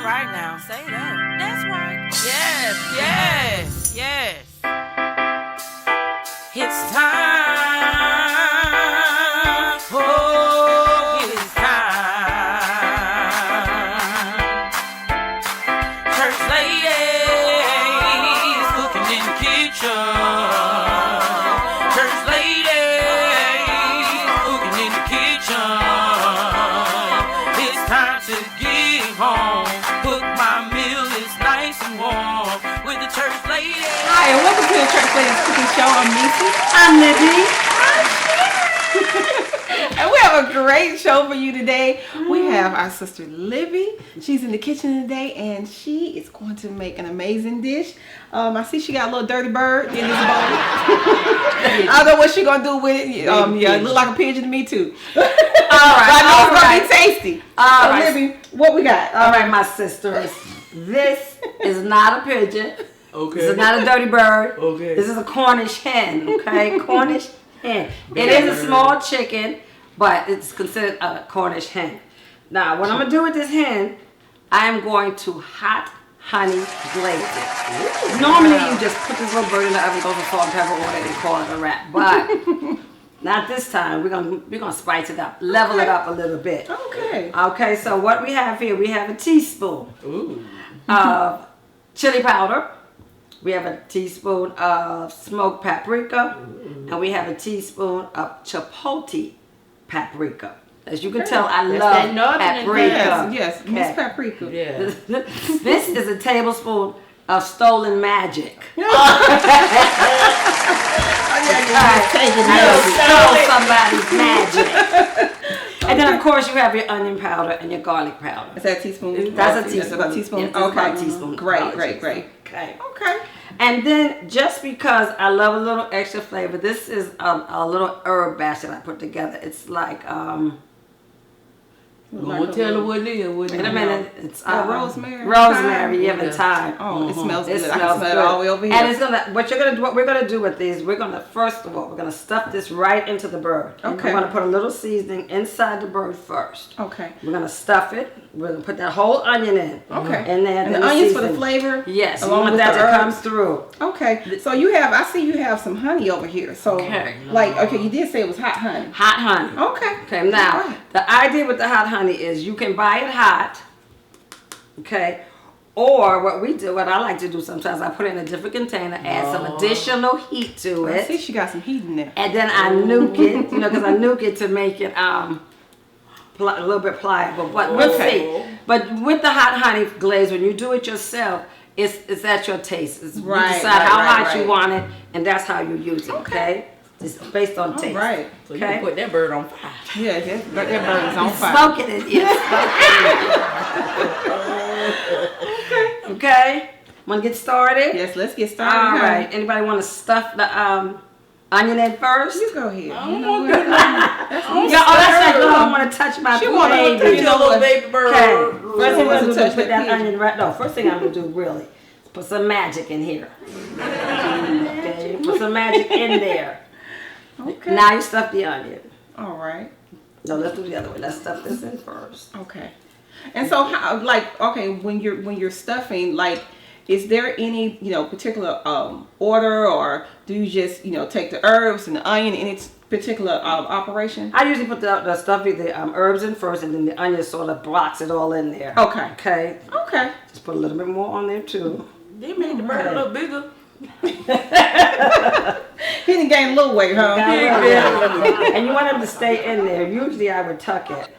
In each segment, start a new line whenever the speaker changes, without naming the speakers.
All right now, say that. That's right. Yes, yes, yes. It's time. Oh, it's time. Church ladies cooking in the kitchen. Church ladies cooking in the kitchen. It's time to get home. Cook my meal, it's nice and warm with the church ladies.
Hi, and welcome to the Church Ladies Cooking Show. I'm Nisi.
I'm Libby.
And we have a great show for you today. We have our sister Libby. She's in the kitchen today, and she is going to make an amazing dish. I see she got a little dirty bird in this bowl. I don't know what she's going to do with it. Yeah, it look like a pigeon to me, too. All right. I know it's going to be tasty.
All right.
Libby, what we got?
All right, my sisters. This is not a pigeon.
Okay.
This is not a dirty bird.
Okay.
This is a Cornish hen, okay? Cornish hen. It is a small chicken, but it's considered a Cornish hen. Now, what I'm going to do with this hen, I am going to hot honey glaze it. Normally, you just put this little bird in the oven, go for salt and pepper, or they call it a wrap. But not this time. We're gonna spice it up, level it up a little bit.
Okay.
Okay, so what we have here, we have a teaspoon of chili powder. We have a teaspoon of smoked paprika, and we have a teaspoon of chipotle paprika. As you can tell, I love paprika.
Yes, Miss Paprika.
Yeah.
This is a tablespoon of stolen magic. Stole somebody's magic. And then, of course, you have your onion powder and your garlic powder.
Is that a teaspoon?
That's a teaspoon.
That's about a teaspoon?
Yes,
okay.
about a teaspoon.
Great.
Okay.
Okay.
And then, just because I love a little extra flavor, this is a little herb batch that I put together. It's like,
Don't tell her what it is.
wait a minute. It's
rosemary.
Rosemary, yeah, and thyme.
Oh, it smells
It
good. I can
smells
smell it
good.
all the way over here.
And it's what we're gonna do with these, we're gonna, first of all, we're gonna stuff this right into the bird.
Okay.
We're gonna put a little seasoning inside the bird first.
Okay.
We're gonna stuff it. We're gonna put that whole onion in.
Okay.
And then
the onions for the flavor?
Yes.
Along
Along
with
that
the
to
herbs?
come through.
Okay. So I see you have some honey over here. So, you did say it was hot honey.
Hot honey.
Okay.
Okay, now,
Right.
the idea with the hot honey is you can buy it hot, okay, or what I like to do sometimes, I put it in a different container, add some additional heat to
I see
it,
she got some heat in there.
and then I nuke it, because I nuke it to make it a little bit pliable, but we'll see. But with the hot honey glaze, when you do it yourself, it's at your taste. You decide how hot you want it, and that's how you use it, okay? It's based on taste.
Right.
So you can put that bird on fire.
Yeah, that bird is on fire.
Smoke it in here. Okay. Want to get started?
Yes, let's get started.
All
honey.
right. Anybody want to stuff the onion in first?
You go ahead.
I
You
don't
know
want
what?
that.
That's
Yeah, that's right. I don't want to touch my
She want to
baby.
You know, little baby bird.
Okay. First thing I'm
wants to
going to do
touch
is put
that
that
pigeon.
onion right. No, first thing I'm going to do really is put some magic in here. Okay. Put some magic in there.
Okay.
Now you stuff the onion.
All right.
No, let's do the other way. Let's stuff this in first.
Okay. And so, when you're stuffing, is there any particular order, or do you just take the herbs and the onion in its particular operation?
I usually put the stuff, the herbs in first, and then the onion sort of blocks it all in there.
Okay.
Okay.
Okay.
Just put a little bit more on there too.
They made the bird a little bigger.
He done gained a little weight, huh?
And you want them to stay in there. Usually I would tuck it.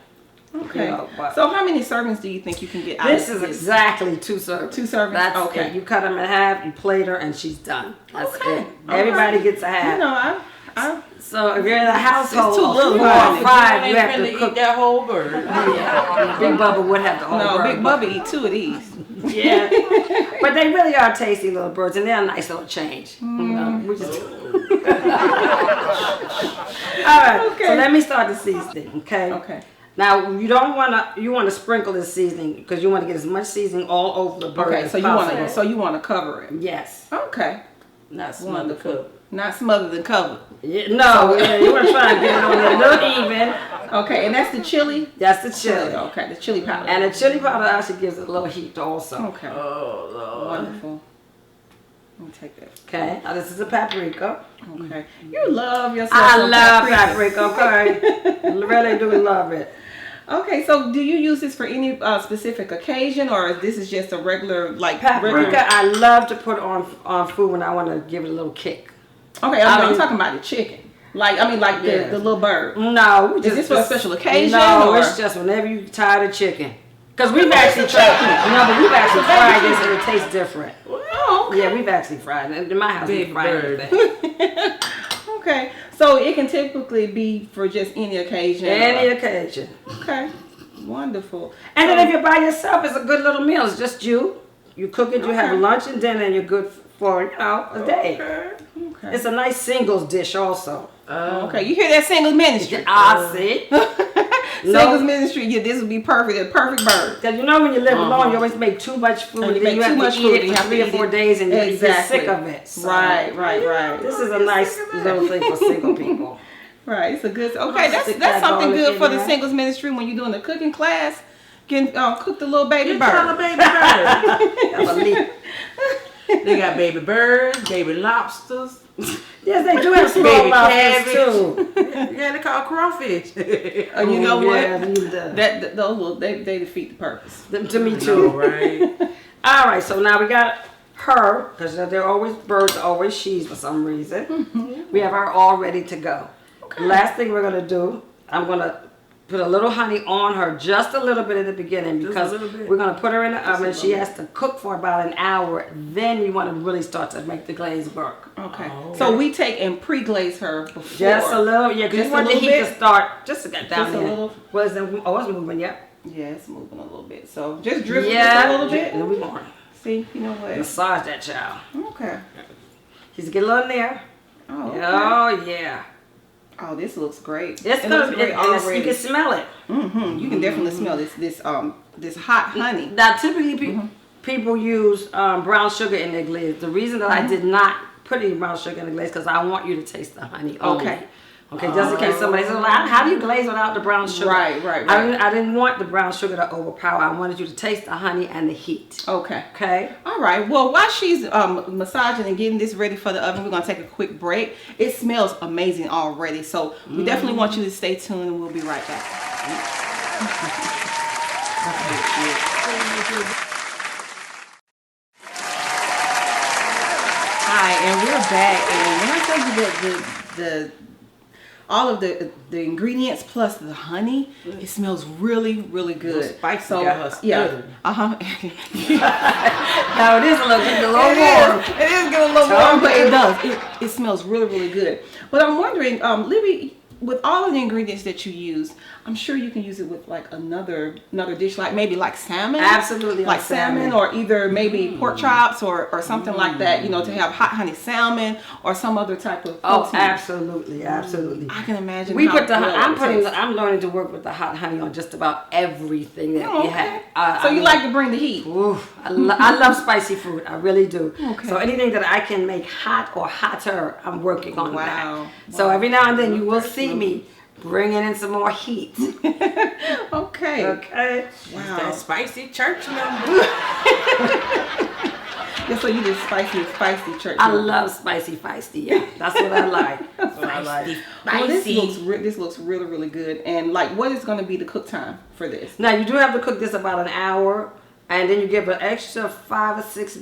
Okay.
But
So how many servings do you think you can get out
this
of
is
this?
exactly 2 servings.
2 servings?
That's
Okay.
it. You cut them in half, you plate her, and she's done. That's
Okay.
it. Everybody gets a half.
I
So if you're in a household
too
of
little
4
for
or
me.
5, you
ain't
have
finna
to
eat
cook.
that whole bird.
Yeah. Big Bubba would have the whole
no,
bird.
Big Bubba eat 2 of these.
Yeah, but they really are tasty little birds, and they're a nice little change. We just... All right,
Okay.
so let me start the seasoning, okay?
Okay.
Now, you want to sprinkle this seasoning because you want to get as much seasoning all over the bird
Okay.
as
So
possible.
you want to cover it.
Yes.
Okay.
Not smother cook.
Not smothered and covered.
Yeah, no, you want to try and get it on a little even.
Okay, and that's the chili?
That's the chili.
Okay, the chili powder.
And the chili powder actually gives it a little heat also.
Okay.
Oh, Lord.
Wonderful. Let me take that.
Okay, now this is a paprika.
Okay. You love yourself.
I
some
love paprika, okay? Really do love it.
Okay, so do you use this for any specific occasion, or this is just a regular, like,
Paprika, I love to put on food when I want to give it a little kick.
Okay, I'm talking about the chicken. Like, I mean, like the little bird.
No.
Is this for a special occasion?
No,
or?
it's just whenever you tired of chicken. Because we've actually tried, but we've actually fried this and it tastes different.
Oh, okay.
Yeah, we've actually fried it. In my house, we fried everything.
Okay, so it can typically be for just any occasion.
Any occasion.
Okay, wonderful.
And then if you're by yourself, it's a good little meal. It's just you. You cook it, you have lunch and dinner, and you're good for, a day.
Okay.
It's a nice singles dish also.
Okay, you hear that singles ministry?
I see.
Singles ministry, yeah, this would be perfect. A perfect bird.
Because when you live alone, you always make too much food.
And you
then
make too much
to
food,
eat
you
it
have
for
to
3 or
eat
4
it.
days, and you get sick of it. So
Right.
This is a nice little thing for single people.
Right, it's a good. Okay,
Stick
that's
that
something
garlic
good
in
for the
there.
singles ministry when you're doing the cooking class. Getting cook the little baby
You tell a
bird.
baby bird.
Have a leaf.
They got baby birds, baby lobsters.
Yes, they do have small
Baby
lobsters too.
Yeah, they call crawfish.
You know what?
Yeah,
Those will they defeat the purpose.
to me
All
too.
right.
All right, so now we got her, because they're always birds, are always she's for some reason. We have her all ready to go.
Okay.
Last thing we're gonna do, I'm gonna put a little honey on her, just a little bit at the beginning, because
little bit.
we're gonna put her in the oven. She has to cook for about an hour. Then you want to really start to make the glaze work.
Okay.
Oh.
So we take and pre-glaze her before.
Just a little, yeah, because
Just
you
a
want the
little
heat
bit?
to start just to get down
Just a
there.
little?
Was it? Oh, it's moving, yeah.
Yeah, it's moving a little bit. So just drizzle
Yeah,
just a little bit.
And we want
See, you know what?
massage that child.
Okay.
Just get a little in there.
Oh, okay.
Oh yeah.
Oh, this looks great.
It's
It
gonna
looks
be.
great already.
You can smell it.
You can definitely smell this hot honey.
Now, typically people use brown sugar in their glaze. The reason that I did not put any brown sugar in the glaze because I want you to taste the honey. Only.
Okay.
Okay, just in case somebody says, well, how do you glaze without the brown sugar?
Right.
I didn't want the brown sugar to overpower. I wanted you to taste the honey and the heat.
Okay.
Okay?
All right. Well, while she's massaging and getting this ready for the oven, we're going to take a quick break. It smells amazing already. So we definitely want you to stay tuned and we'll be right back. Hi, and we're back. And when I tell you that all of the ingredients plus the honey, it smells really, really good.
Spicy got her stuttering.
Uh-huh.
Now it is a little warm.
It is getting a little warm, but it does. It smells really, really good. But I'm wondering, Libby, with all of the ingredients that you use, I'm sure you can use it with like another dish, like maybe like salmon.
Absolutely,
like salmon, or either maybe pork chops or something like that. You know, to have hot honey salmon or some other type of protein.
Oh, absolutely.
I can imagine.
We
how
put the.
well it tastes.
I'm learning to work with the hot honey on just about everything that we
Okay.
have.
So you like to bring the heat?
Oof, I love spicy food. I really do.
Okay.
So anything that I can make hot or hotter, I'm working on
Wow.
that. So every now and then you will see me bringing in some more heat.
Okay.
Okay.
Wow.
That spicy church member.
Yeah, so you just spicy church.
I
member.
love spicy feisty. Yeah, that's what I like. That's what I like.
Well,
Spicy.
this looks really, really good. And like, what is going to be the cook time for this?
Now you do have to cook this about an hour, and then you give an extra 5 or 6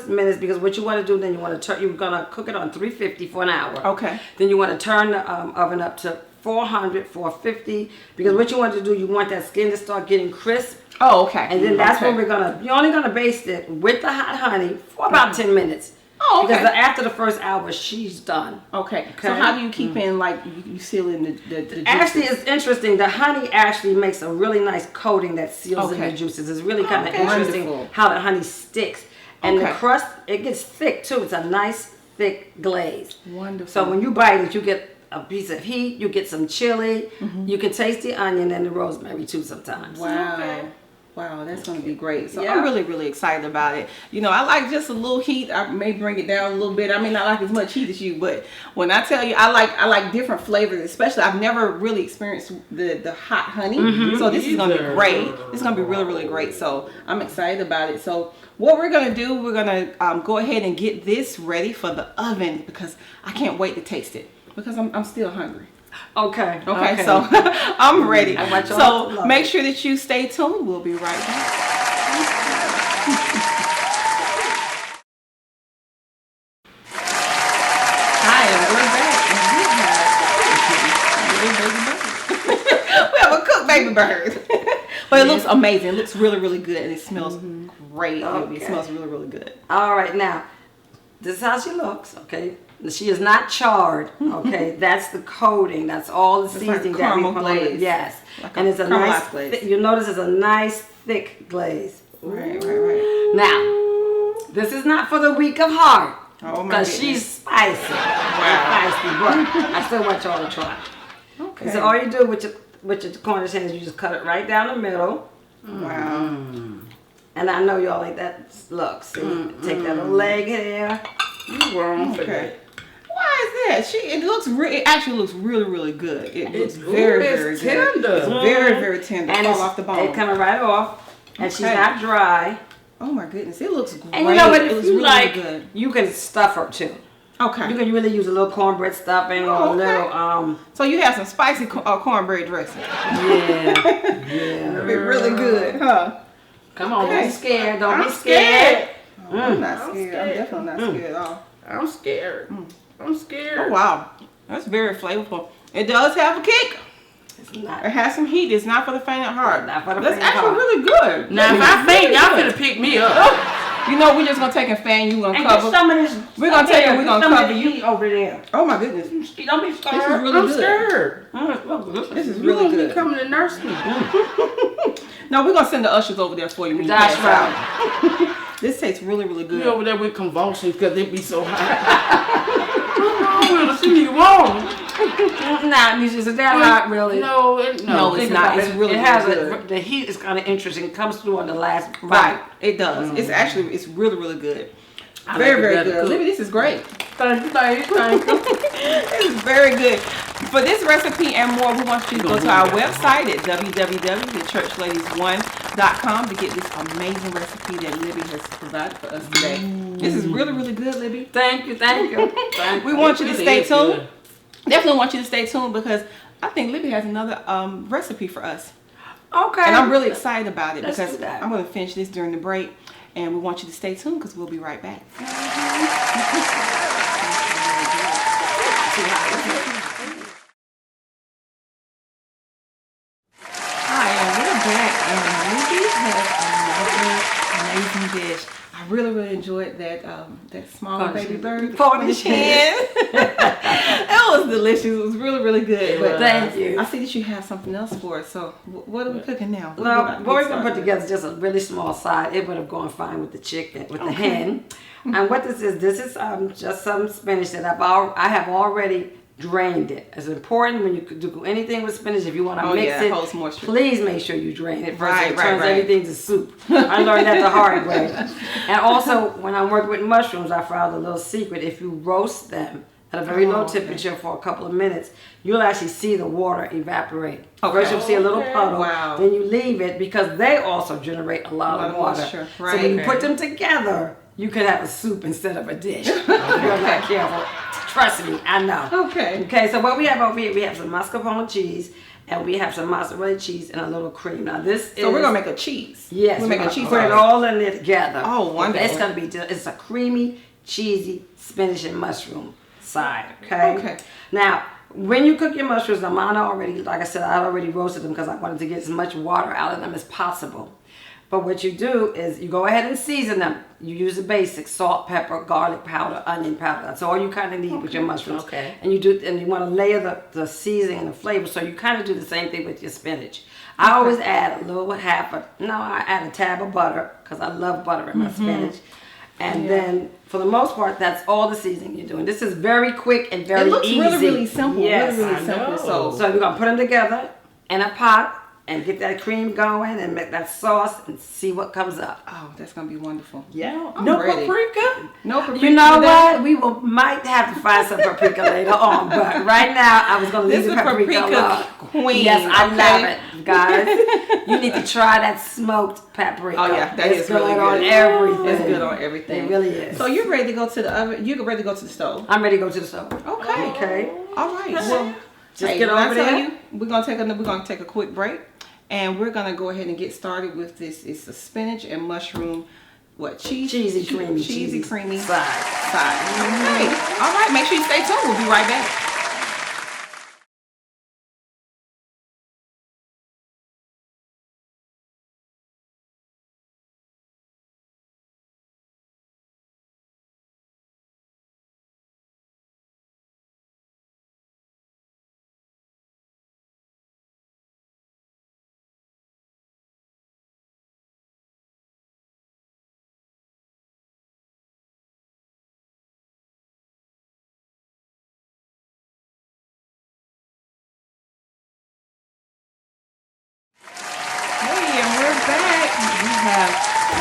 minutes because what you want to do then you're gonna cook it on 350 for an hour.
Okay.
Then you want to turn the oven up to 450 because what you want to do, you want that skin to start getting crisp.
Oh, okay.
And then that's
okay.
when you're only gonna baste it with the hot honey for about 10 minutes.
Oh, okay.
Because after the first hour, she's done.
Okay. So how do you keep in, like, you seal in the juices?
Actually, it's interesting. The honey actually makes a really nice coating that seals in
Okay.
the juices. It's really kind of
Okay.
interesting
Wonderful.
how the honey sticks. And the
Okay.
crust, it gets thick too. It's a nice thick glaze.
Wonderful.
So when you bite it, you get a piece of heat, you get some chili, you can taste the onion and the rosemary too sometimes.
Wow.
Okay.
Wow, that's going to be great. So
Yeah.
I'm really, really excited about it. You know, I like just a little heat. I may bring it down a little bit. I may not like as much heat as you, but when I tell you, I like different flavors. Especially, I've never really experienced the hot honey. So this is going to be great. It's going to be really, really great. So I'm excited about it. So what we're going to do, we're going to go ahead and get this ready for the oven because I can't wait to taste it because I'm still hungry.
Okay.
Okay, so I'm ready.
I want y'all to
So
love
make
it.
sure that you stay tuned. We'll be right back. Hi, and we're back. And we have a cooked baby bird. But it looks amazing. It looks really, really good, and it smells great.
Okay.
It smells really, really good.
All right, now, this is how she looks, okay? She is not charred, okay? That's the coating. That's all the
like
seasoning that we
caramel
put on it.
glaze.
Yes.
Like
And
a
it's a
caramelized
nice,
glaze.
you'll notice it's a nice, thick glaze.
Right, right.
Now, this is not for the weak of heart.
Oh, my
Because
goodness.
she's spicy. Spicy, but I still want y'all to try.
Okay.
So all you do with your Cornish hens, you just cut it right down the middle.
Wow.
And I know y'all like that look. See, take that little leg here.
You wrong for
Okay.
that.
Why is that? It actually looks really, really good. It looks very, very
it's
good.
tender.
It's very, very tender.
And
Fall
it's
off the bone.
It coming right off. And she's
Okay.
not dry.
Oh my goodness, it looks great.
And you know what?
It
If
looks
you
really,
like,
really good.
you can stuff her too.
Okay.
You can really use a little cornbread stuffing or
Oh,
a
okay.
little
So you have some spicy cornbread dressing.
yeah.
It'll be really good, huh?
Come on, don't
Okay.
be scared. Don't
I'm
be scared.
I'm not
I'm
scared. I'm
scared.
definitely not scared at all.
I'm scared. I'm scared.
Oh wow, that's very flavorful. It does have a kick.
It's not.
It has some heat. It's not for the faint at heart.
Not for the
That's
faint at
actually
heart.
really good.
Now if I faint, y'all finna pick me up.
You know, we're just gonna take a fan. You gonna
And get
cover.
some of this.
We're gonna take it, we're gonna cover you.
Eat over there.
Oh my goodness,
Don't be scared.
this is really
I'm
good.
scared.
This is
You
really
won't be
good.
coming to nurse me.
No, we're gonna send the ushers over there for you. When you
That's
pass out. This tastes really, really good.
You over there with convulsions because it be so hot. What's wrong with her? She be warm.
Nah, it's just that hot, really.
No,
No, it's
Think
not.
about
It's
it.
really,
It has
really
a,
good.
the heat is kind of interesting. It comes through on the last
Right,
bite.
it does. It's actually, it's really, really good.
I
Very,
like it
very
better
good.
cooked.
Libby, this is great.
Thank you, thank you, thank you.
This is very good. For this recipe and more, we want you to go to our website at www.thechurchladies1.com to get this amazing recipe that Libby has provided for us today. This is really, really good, Libby.
Thank you, thank you.
We want you to
It
stay
is
tuned.
good.
Definitely want you to stay tuned because I think Libby has another recipe for us.
Okay.
And I'm really excited about it
Let's
because
do that.
I'm going to finish this during the break. And we want you to stay tuned because we'll be right back. Hi, and we're back, and Libby has another amazing dish. I really, really enjoyed that that small
Cornish
baby
hen.
bird.
Cornish
hen. That was delicious. It was really, really good. But
Thank you.
I see that you have something else for us. So what are we cooking now?
Well,
about to
what we're
get
gonna put
started?
together is just a really small side. It would have gone fine with the chicken, with the hen. And what this is just some spinach that I have already drained it. It's important when you do anything with spinach. If you want to
Oh,
mix
yeah,
it,
holds moisture.
please make sure you drain it first.
Right,
It
right,
turns
right.
everything to soup. I learned that the hard way. And also, when I'm working with mushrooms, I found a little secret. If you roast them at a very low
okay.
temperature for a couple of minutes, you'll actually see the water evaporate.
Okay.
First, you'll see a little puddle.
Wow.
Then you leave it because they also generate a lot of water.
moisture,
So
right.
when you
Okay.
put them together, you could have a soup instead of a dish. If you're not careful. Trust me, I know.
Okay.
Okay, so what we have over here, we have some mascarpone cheese, and we have some mozzarella cheese and a little cream. Now this is...
So we're gonna make a cheese.
Yes,
we're
we're
gonna
gonna
cheese
put it
sauce.
all in there together.
Oh, wonderful.
It's gonna be, it's a creamy, cheesy spinach and mushroom side, okay?
Okay.
Now, when you cook your mushrooms, now mine are already, like I said, I already roasted them because I wanted to get as much water out of them as possible. But what you do is you go ahead and season them. You use the basics: salt, pepper, garlic powder, onion powder. That's all you kind of need with your mushrooms.
Okay.
And you want to layer the seasoning and the flavor. So you kind of do the same thing with your spinach. I always add I add a tab of butter because I love butter in my spinach. And then, for the most part, that's all the seasoning you're doing. This is very quick and very
It looks
easy.
really, really simple.
Yes.
Really, really
I
simple.
know.
So
So you're gonna put them together in a pot and get that cream going and make that sauce and see what comes up.
Oh, that's gonna be wonderful.
Yeah.
No
ready.
paprika?
No paprika.
You know
today?
what? We might have to find some paprika later on, but right now I was gonna leave
This
the
is
paprika alone.
paprika queen.
Yes, I
okay?
love it, guys. You need to try that smoked paprika.
Oh yeah, that
it's
is really
good on
good.
everything.
It's good on everything.
It really is.
So you're ready to go to the oven? You're ready to go to the stove?
I'm ready to go to the stove.
Okay.
Okay.
All right. Well,
Just
hey,
get
when I
over
tell
there.
you, we're gonna take a quick break, and we're gonna go ahead and get started with this. It's a spinach and mushroom,
Cheesy
creamy
side.
Okay. All right. Make sure you stay tuned. We'll be right back. Hey, and we're back. We have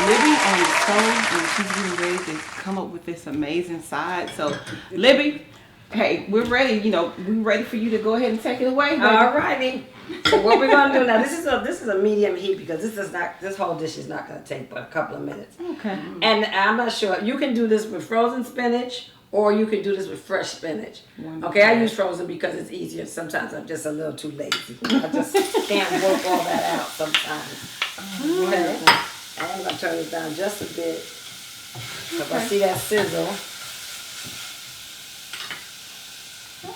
Libby on the stove, and she's getting ready to come up with this amazing side. So, Libby, hey, we're ready. You know, we're ready for you to go ahead and take it away. Baby.
Alrighty. So what we're gonna do now? This is a medium heat because this whole dish is not gonna take but a couple of minutes.
Okay.
And I'm not sure. You can do this with frozen spinach or you can do this with fresh spinach.
Wonderful.
Okay, I use frozen because it's easier. Sometimes I'm just a little too lazy. I just can't work all that out sometimes. Okay. I'm gonna turn it down just a bit. So if I see that sizzle.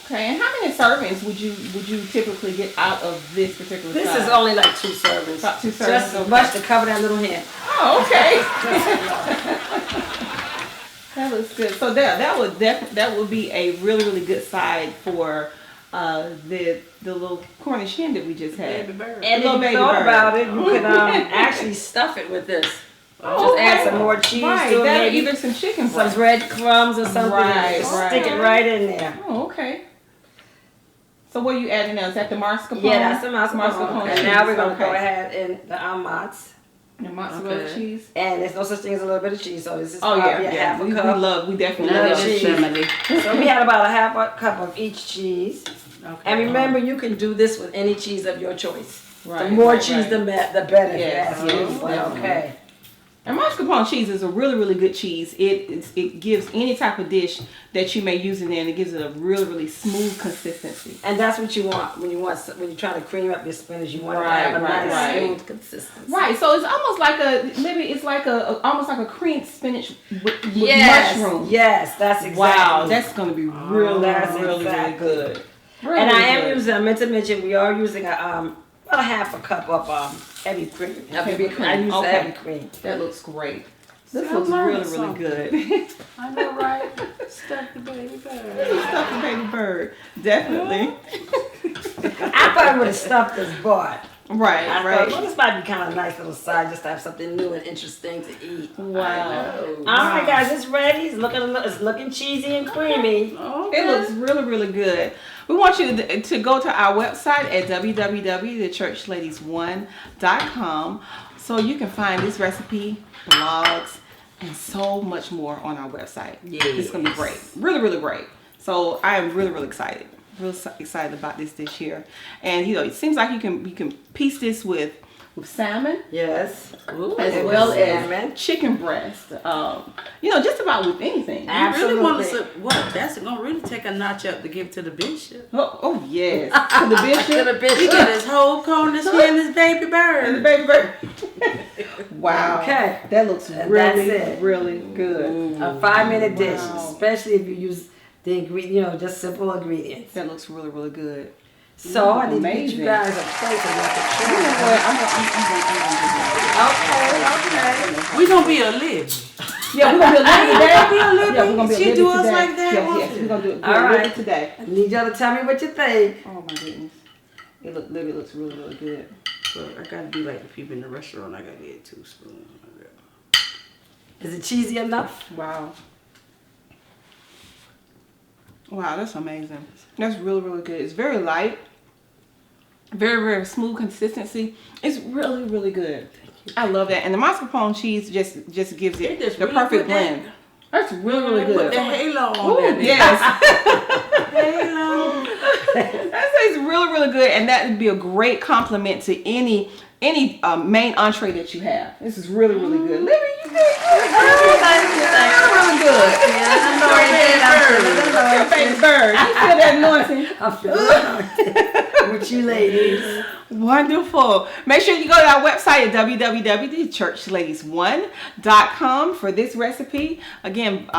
Okay. And how many servings would you typically get out of this particular
This
side?
is only like 2 servings.
About 2 servings.
Just
okay.
much to cover that little hand.
Oh, okay.
Just enough.
That looks good. So that would be a really good side for the little Cornish hen that we just had.
Baby bird.
And if
Little
you
baby
thought
bird.
about it, you could actually stuff it with this. Just add some more cheese
Right,
to it,
that
maybe
either some chicken
some
breast.
breadcrumbs or something.
Right,
Just
right.
stick it right in there.
Oh, okay. So what are you adding now? Is that the mascarpone?
Yeah, that's the mascarpone. And
cheese.
now we're gonna go
Okay.
ahead in the almonds.
The mozzarella
Okay.
cheese.
And there's no such thing as a little bit of cheese, so this is
Oh
probably
yeah,
a
yeah.
half a
We
cup.
definitely
Love
love
cheese.
cheese.
So we had about a half a cup of each cheese.
Okay.
And remember, you can do this with any cheese of your choice.
Right,
The more
right,
cheese,
right.
the better.
Yes,
Yes,
yes, definitely.
okay.
And mascarpone cheese is a really good cheese. It gives any type of dish that you may use in there, and it gives it a really smooth consistency.
And that's what you want when you're trying to cream up your spinach. You want it to
Right,
have a
right,
nice
right.
smooth consistency.
Right, so it's almost like it's like almost like a creamed spinach with
Yes,
mushrooms.
yes, that's exactly.
Wow, that's gonna be really
Exactly.
good.
And
Really
I am
good.
using. I meant to mention we are using about a half a cup of heavy cream.
Heavy cream,
I use
okay.
heavy cream.
That looks great.
See,
This
I'm
looks
learning
really
something.
good.
I know, right? Stuff the baby bird.
Stuff a baby bird, definitely.
I probably would have stuffed this board.
Right,
I
right.
thought, well, this might be kind of a nice little side just to have something new and interesting to eat.
Wow.
All right, guys, it's ready. It's looking cheesy and creamy.
Okay.
It looks really good. We want you to go to our website at www.thechurchladies1.com so you can find this recipe, blogs, and so much more on our website.
Yes.
It's going to be great. Really great. So I am really excited. Real excited about this dish here. And you know, it seems like you can piece this with salmon.
Yes.
Ooh.
As
And
well
with
as
salmon.
chicken breast. You know, just about with anything.
You really want
Absolutely.
to what? That's gonna really take a notch up to give to the bishop.
Oh yes. To the bishop.
To the
He
bishop.
got his whole Cornish hen, his baby
And the
bird.
baby bird. Wow.
Okay.
That looks
And
really,
that's it.
really good.
A 5-minute dish,
Wow.
especially if you use the ingredient, just simple ingredients.
That looks really good.
So I need to get
Amazing.
you guys a plate so you
You know
can
what?
try. Okay.
We gonna be a Libby.
Yeah, we're gonna be a little today.
be a little
Yeah, we're gonna be a
She
little
do us
today.
like that,
Yes,
won't
yes,
she?
we're gonna do it.
All
A little
right.
today.
I need y'all to tell me what you think.
Oh my goodness. Libby looks really good.
So I gotta be like the people in the restaurant. I gotta get 2 spoons.
Is it cheesy enough?
Wow. Wow, that's amazing. That's really good. It's very light. Very, very smooth consistency. It's really, really good. I love that. And the mascarpone cheese just gives it
just
the
really
perfect
put that-
blend. That's really, really
Put
good.
the halo on
Ooh,
there.
yes.
Halo.
That tastes really, really good, and that would be a great compliment to any main entree that you have. This is really, really good. Libby, you did good. Really good. Your baby bird. You feel that anointing?
I feel it with you ladies.
Wonderful. Make sure you go to our website at www.churchladies1.com for this recipe. Again,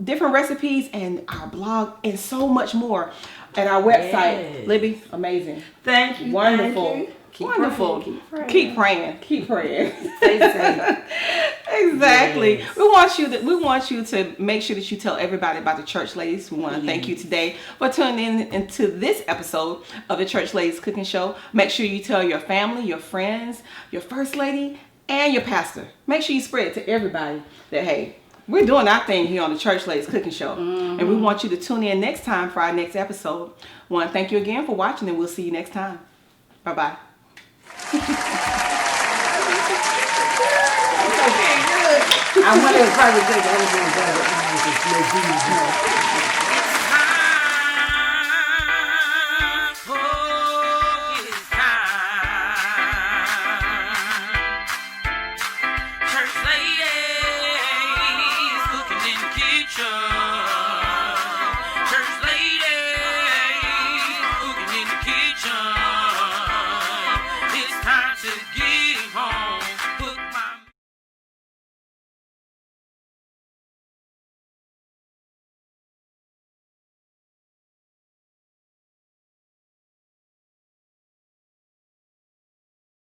different recipes and our blog and so much more at our website.
Yes.
Libby, amazing.
Thank you.
Wonderful.
Thank you. Keep
Wonderful.
praying,
Keep praying. Keep praying.
Stay safe.
Exactly.
Yes.
We want you to make sure that you tell everybody about the Church Ladies. We want to thank you today for tuning in into this episode of the Church Ladies Cooking Show. Make sure you tell your family, your friends, your first lady, and your pastor. Make sure you spread it to everybody that, hey, we're doing our thing here on the Church Ladies Cooking Show. And we want you to tune in next time for our next episode. We want to thank you again for watching, and we'll see you next time. Bye-bye.
I wonder if probably take everything better.